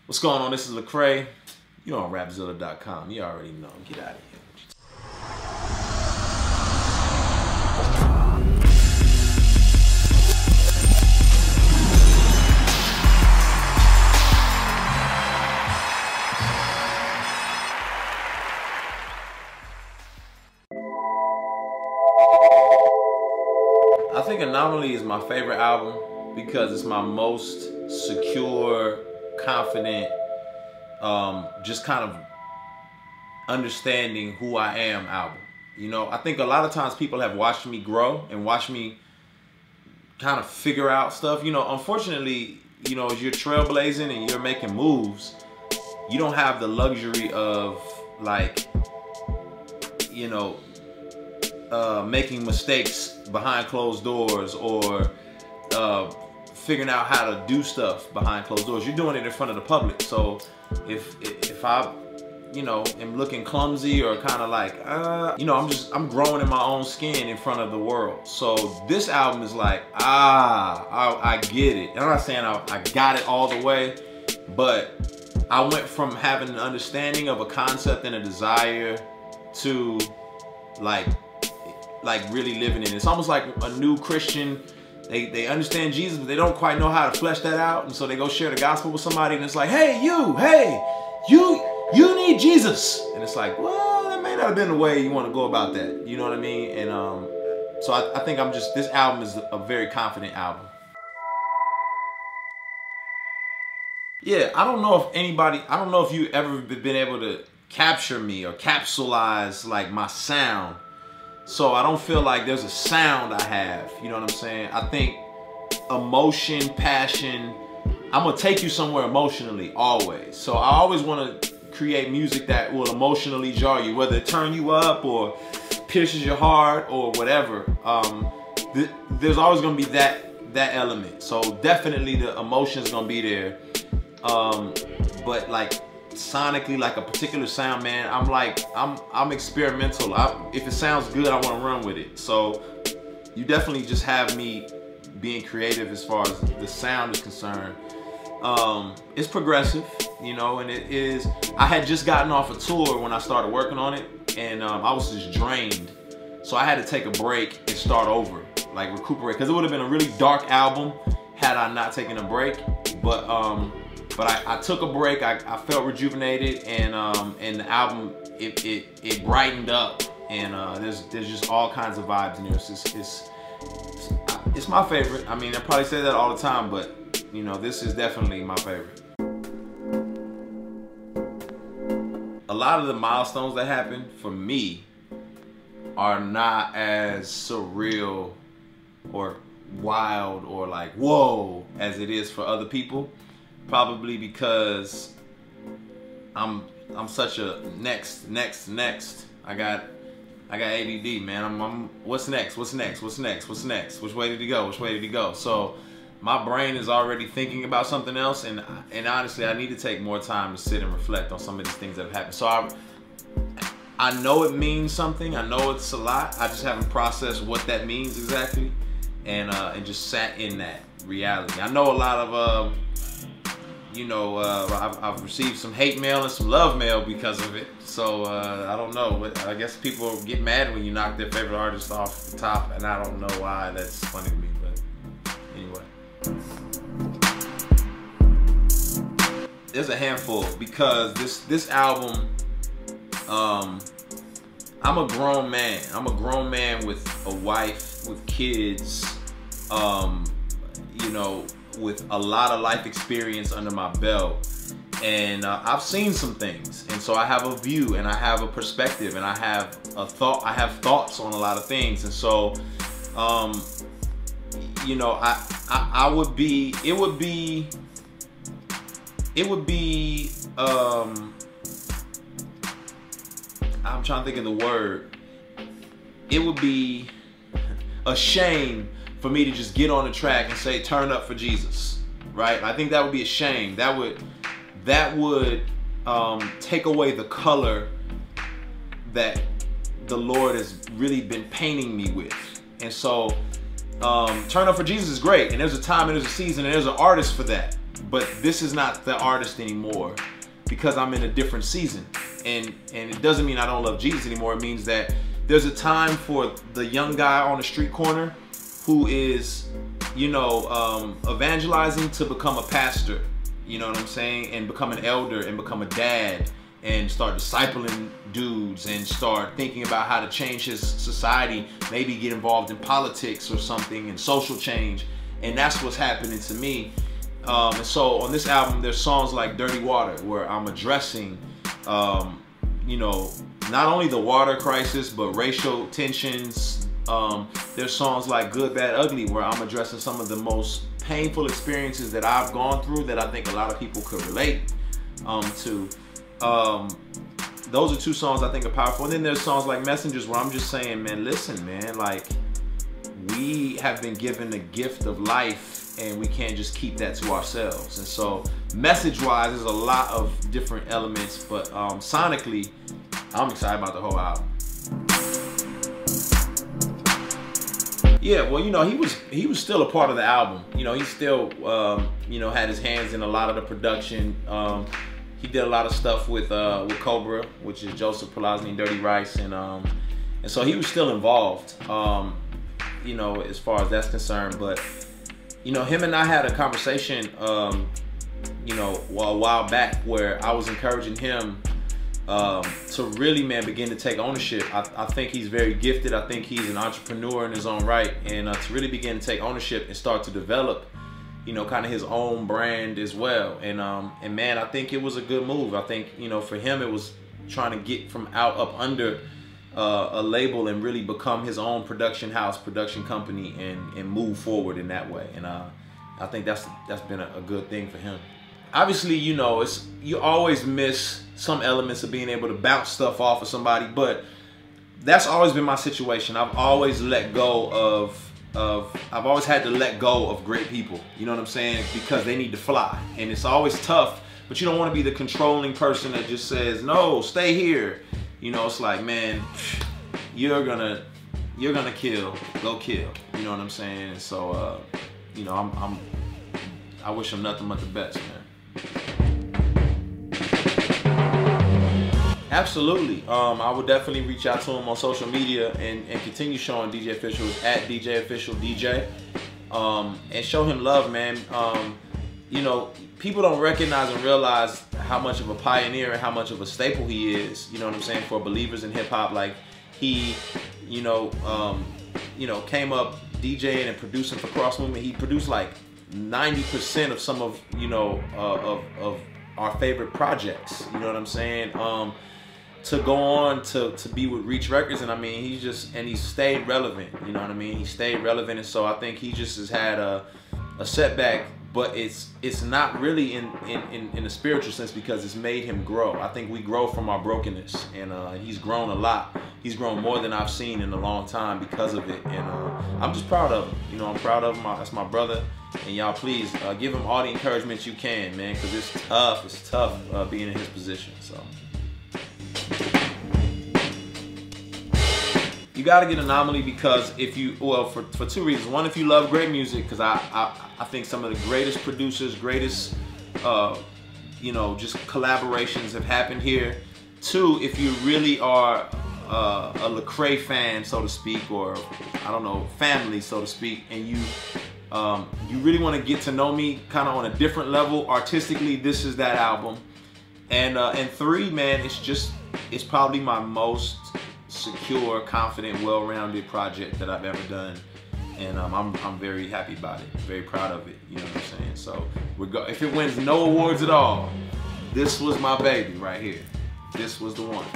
What's going on? This is Lecrae. You're on Rapzilla.com. You already know. Get out of here. I think Anomaly is my favorite album because it's my most secure, confident, just kind of understanding who I am album. You know, I think a lot of times people have watched me grow and watched me kind of figure out stuff. You know, unfortunately, you know, as you're trailblazing and you're making moves, you don't have the luxury of, like, you know, making mistakes behind closed doors or figuring out how to do stuff behind closed doors. You're doing it in front of the public. So if I, you know, am looking clumsy or kind of like, you know, I'm growing in my own skin in front of the world. So this album is like, I get it. And I'm not saying I got it all the way, but I went from having an understanding of a concept and a desire to like really living in it. It's almost like a new Christian. They understand Jesus, but they don't quite know how to flesh that out. And so they go share the gospel with somebody and it's like, hey, you need Jesus. And it's like, well, that may not have been the way you want to go about that. You know what I mean? And so I think this album is a very confident album. Yeah, I don't know if you ever been able to capture me or capsulize like my sound. So I don't feel like there's a sound I have, you know what I'm saying? I think emotion, passion, I'm gonna take you somewhere emotionally, always. So I always wanna create music that will emotionally jar you, whether it turn you up or pierces your heart or whatever. There's always gonna be that element. So definitely the emotion's gonna be there. But like, sonically, like a particular sound, man, I'm experimental. If it sounds good, I want to run with it. So you definitely just have me being creative as far as the sound is concerned. It's progressive, you know, and it is. I had just gotten off a tour when I started working on it, and I was just drained. So I had to take a break and start over, like recuperate, because it would have been a really dark album had I not taken a break. But I took a break. I felt rejuvenated, and the album it brightened up, and there's just all kinds of vibes in there. It's my favorite. I mean, I probably say that all the time, but you know, this is definitely my favorite. A lot of the milestones that happen for me are not as surreal or wild or like whoa as it is for other people. Probably because I'm such a next. I got ADD, man. What's next? Which way did he go? So my brain is already thinking about something else, and honestly, I need to take more time to sit and reflect on some of these things that have happened. So I know it means something. I know it's a lot. I just haven't processed what that means exactly, and just sat in that reality. I know a lot of you know, I've received some hate mail and some love mail because of it. So I don't know. I guess people get mad when you knock their favorite artist off the top, and I don't know why. That's funny to me, but anyway. There's a handful because this album, I'm a grown man. I'm a grown man with a wife, with kids, you know, with a lot of life experience under my belt, and I've seen some things, and so I have a view and I have a perspective and I have thoughts on a lot of things, and so you know, it would be I'm trying to think of the word. It would be a shame for me to just get on the track and say, turn up for Jesus, right? I think that would be a shame. That would take away the color that the Lord has really been painting me with. And so Turn Up for Jesus is great, and there's a time and there's a season and there's an artist for that. but this is not the artist anymore because I'm in a different season. And it doesn't mean I don't love Jesus anymore. It means that there's a time for the young guy on the street corner who is, you know, evangelizing to become a pastor, you know what I'm saying, and become an elder and become a dad and start discipling dudes and start thinking about how to change his society, maybe get involved in politics or something and social change. And that's what's happening to me. And so on this album, there's songs like Dirty Water, where I'm addressing, you know, not only the water crisis, but racial tensions. There's songs like Good, Bad, Ugly, where I'm addressing some of the most painful experiences that I've gone through that I think a lot of people could relate to. Those are two songs I think are powerful. And then there's songs like Messengers, where I'm just saying, man, listen, man, like, we have been given the gift of life and we can't just keep that to ourselves. And so message-wise, there's a lot of different elements, but sonically, I'm excited about the whole album. Yeah, well, you know, he was still a part of the album. You know, he still, you know, had his hands in a lot of the production. He did a lot of stuff with Cobra, which is Joseph Polazny and Dirty Rice, and so he was still involved, you know, as far as that's concerned. But you know, him and I had a conversation, you know, a while back, where I was encouraging him to really, man, begin to take ownership. I think he's very gifted. I think he's an entrepreneur in his own right, and to really begin to take ownership and start to develop, you know, kind of his own brand as well. And man, I think it was a good move. I think, you know, for him, it was trying to get from up under a label and really become his own production house, production company, and move forward in that way. And I think that's been a good thing for him. Obviously, you know, you always miss some elements of being able to bounce stuff off of somebody, but that's always been my situation. I've always let go I've always had to let go of great people, you know what I'm saying, because they need to fly. And it's always tough, but you don't want to be the controlling person that just says, no, stay here. You know, it's like, man, you're gonna kill, go kill. You know what I'm saying? And so, you know, I wish him nothing but the best, man. Absolutely. I would definitely reach out to him on social media and continue showing DJ Official at DJ Official DJ, and show him love, man. You know, people don't recognize and realize how much of a pioneer and how much of a staple he is, you know what I'm saying, for believers in hip hop. Like, he, you know, came up DJing and producing for Cross Movement. He produced like 90% of some of, you know, of our favorite projects, you know what I'm saying? To go on to be with Reach Records, and I mean, he stayed relevant, you know what I mean? He stayed relevant, and so I think he just has had a setback, but it's not really in a spiritual sense, because it's made him grow. I think we grow from our brokenness, and he's grown a lot. He's grown more than I've seen in a long time because of it, and I'm just proud of him. You know, I'm proud of him. That's my brother, and y'all please give him all the encouragement you can, man, because it's tough. It's tough being in his position. So you got to get Anomaly, because if you, well, for two reasons. One, if you love great music, because I think some of the greatest producers, greatest, you know, just collaborations have happened here. Two, if you really are a Lecrae fan, so to speak, or I don't know, family, so to speak, and you really want to get to know me kind of on a different level artistically, this is that album. And three, man, it's probably my most secure, confident, well-rounded project that I've ever done, and I'm very happy about it, very proud of it. You know what I'm saying? So if it wins no awards at all, this was my baby right here. This was the one.